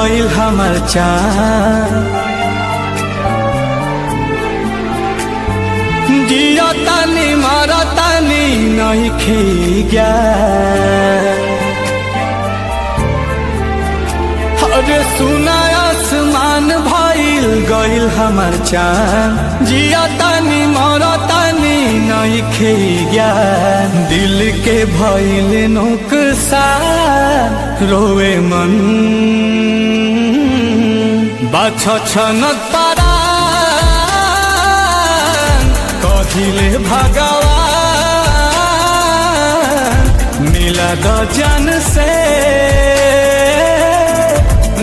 गइल हमर चाँद। जिया तानी मारा तानी नहीं खी गया, अरे सुना आसमान भइल गइल हमर चाँद। जिया तानी मारा तानी नहीं खी गया, दिल के भइल नुकसान रोए मन बाछ छनक पारा कहिले भगवान मिला द जन से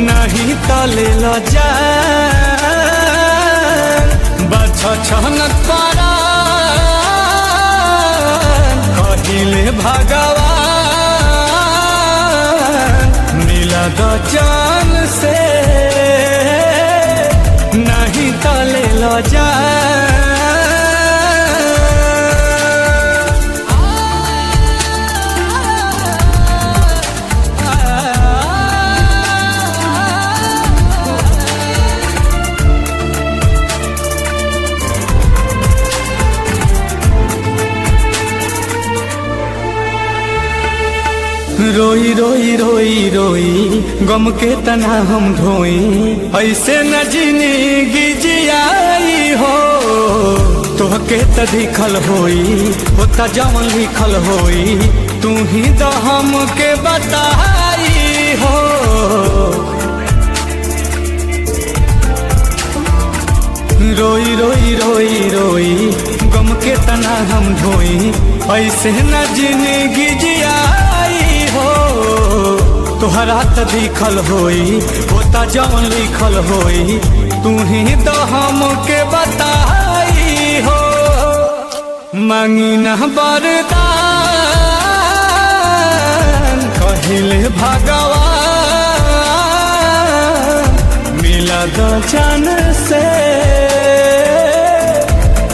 नहीं तले ल जान। बाछ छनक पारा कहिले भगवान मिला द जन से नहीं तले ल जान। रोई रोई रोई रोई गम के तना हम ढोई, ऐसे न जिंदगी जियाई हो। तोहके त दिखल होई होता जवन लिखल होई, तू ही तो हमके बताई हो। रोई रोई रोई रोई गम के तना हम ढोई, ऐसे न जिंदगी जियाई हो। तोहरा त दिखल होई होता जवन लिखल होई, तू ही तो हमके बताई हो। मांगी न बरदान कहिले भगवान मिला द जन से